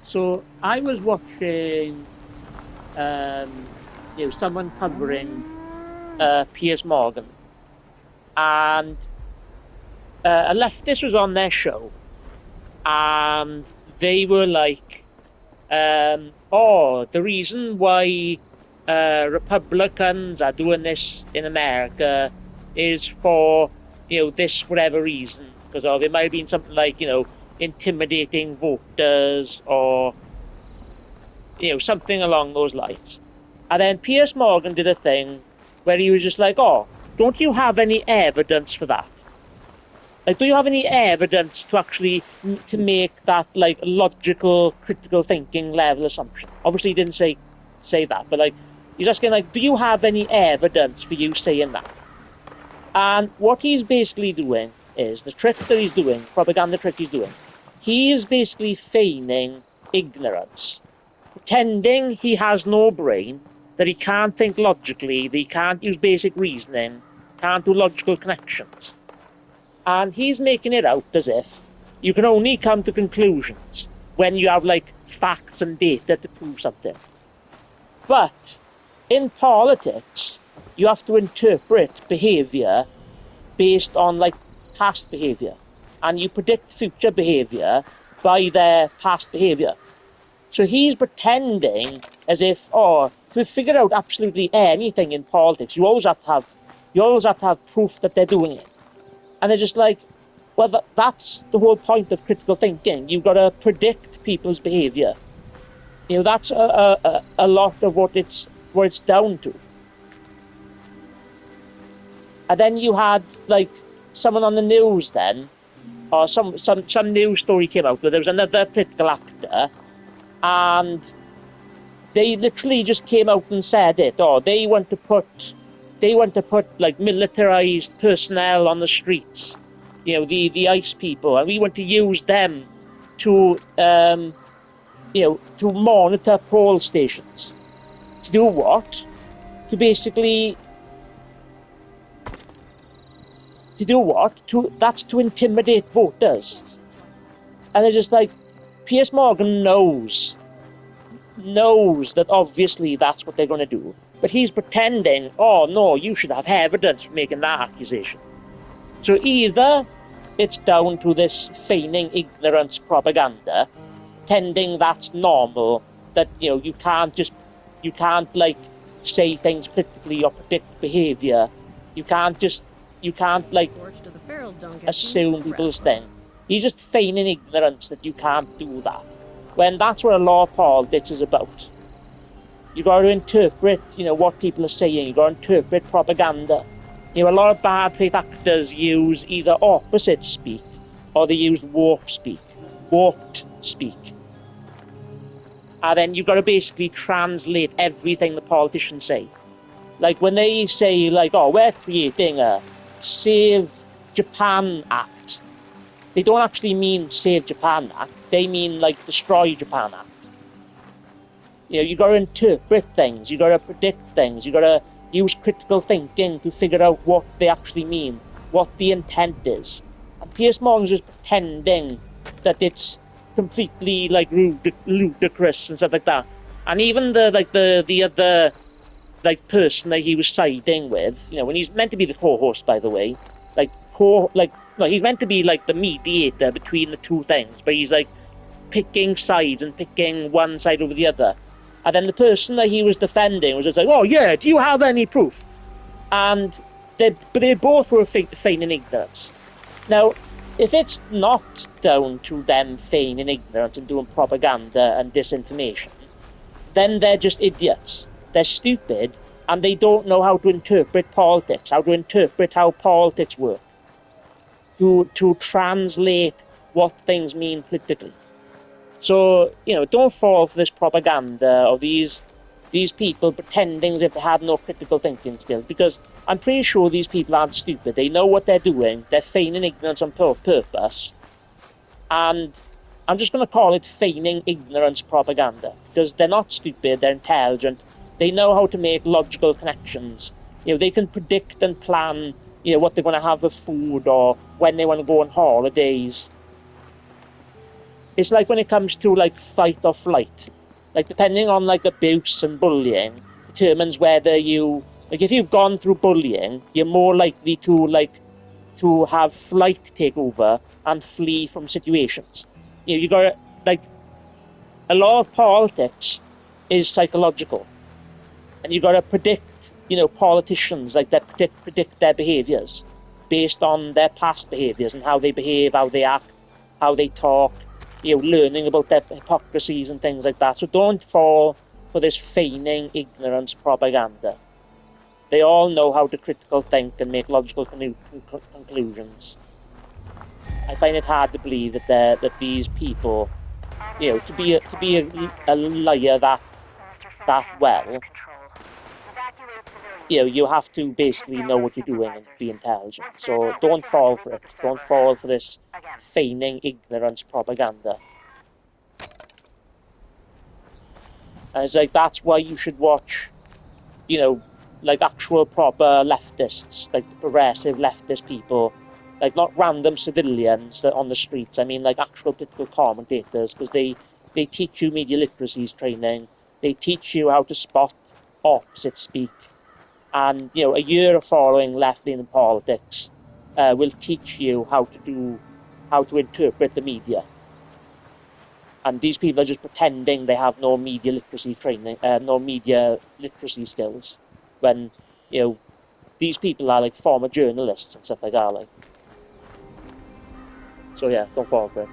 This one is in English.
So I was watching, someone covering Piers Morgan, and a leftist was on their show, and they were like, the reason why Republicans are doing this in America is for this whatever reason, because of it might have been something like intimidating voters or something along those lines. And then Piers Morgan did a thing where he was just like, "Oh, don't you have any evidence for that? Like, do you have any evidence to actually to make that like logical, critical thinking level assumption?" Obviously, he didn't say that, but like he's asking, like, "Do you have any evidence for you saying that?" And what he's basically doing is the trick that he's doing, propaganda trick he's doing. He is basically feigning ignorance, pretending he has no brain, that he can't think logically, that he can't use basic reasoning, can't do logical connections. And he's making it out as if you can only come to conclusions when you have like facts and data to prove something. But in politics, you have to interpret behavior based on like past behavior, and you predict future behavior by their past behavior. So he's pretending as if, to figure out absolutely anything in politics, you always have to have proof that they're doing it. And they're just like, well, that's the whole point of critical thinking. You've got to predict people's behavior. That's a lot of what it's down to. And then you had like someone on the news then, or some news story came out where there was another political actor, and they literally just came out and said it. They want to put like militarized personnel on the streets, the ICE people, and we want to use them to to monitor poll stations. To do what? To basically that's to intimidate voters. And they're just like, Piers Morgan knows that obviously that's what they're going to do, but he's pretending, oh no, you should have evidence for making that accusation. So either it's down to this feigning ignorance propaganda, pretending that's normal, that you can't like say things politically or predict behavior. You can't like assume people's thing. He's just feigning ignorance that you can't do that, when that's what a law of politics is about. You got to interpret, what people are saying. You got to interpret propaganda. A lot of bad faith actors use either opposite speak or they use warped speak. And then you've got to basically translate everything the politicians say. Like when they say, like, oh, we're creating a Save Japan Act, they don't actually mean Save Japan Act. They mean like Destroy Japan Act. You got to interpret things. You got to predict things. You got to use critical thinking to figure out what they actually mean, what the intent is. And Piers Morgan's just pretending that it's completely like ludicrous and stuff like that. And even the other like person that he was siding with, when he's meant to be the co-host, by the way, he's meant to be like the mediator between the two things, but he's like picking sides and picking one side over the other. And then the person that he was defending was just like, oh yeah, do you have any proof? And they both were feigning ignorance. Now, if it's not down to them feigning ignorance and doing propaganda and disinformation, then they're just idiots. They're stupid, and they don't know how to interpret politics, how to interpret how politics work, to translate what things mean politically. So, don't fall for this propaganda of these people pretending as if they have no critical thinking skills, because I'm pretty sure these people aren't stupid. They know what they're doing. They're feigning ignorance on purpose. And I'm just going to call it feigning ignorance propaganda, because they're not stupid. They're intelligent. They know how to make logical connections. They can predict and plan, what they're going to have for food or when they want to go on holidays. it's like when it comes to like fight or flight, like depending on like abuse and bullying determines whether you, like, if you've gone through bullying, you're more likely to have flight take over and flee from situations. You got to, like, a lot of politics is psychological, and you got to predict, politicians, like, that predict their behaviors based on their past behaviors and how they behave, how they act, how they talk, learning about their hypocrisies and things like that. So don't fall for this feigning ignorance propaganda. They all know how to critical think and make logical conclusions. I find it hard to believe that these people, to be a liar that well, you have to basically know what you're doing and be intelligent. So don't fall for it. Don't fall for this feigning ignorance propaganda. And it's like, that's why you should watch, you know, like actual proper leftists, like the progressive leftist people, like not random civilians on the streets. I mean, like actual political commentators, because they teach you media literacies training. They teach you how to spot opposite speak. And a year of following left-leaning politics will teach you how to interpret the media. And these people are just pretending they have no media literacy training, no media literacy skills, when these people are like former journalists and stuff like that. Like, so yeah, don't fall for it.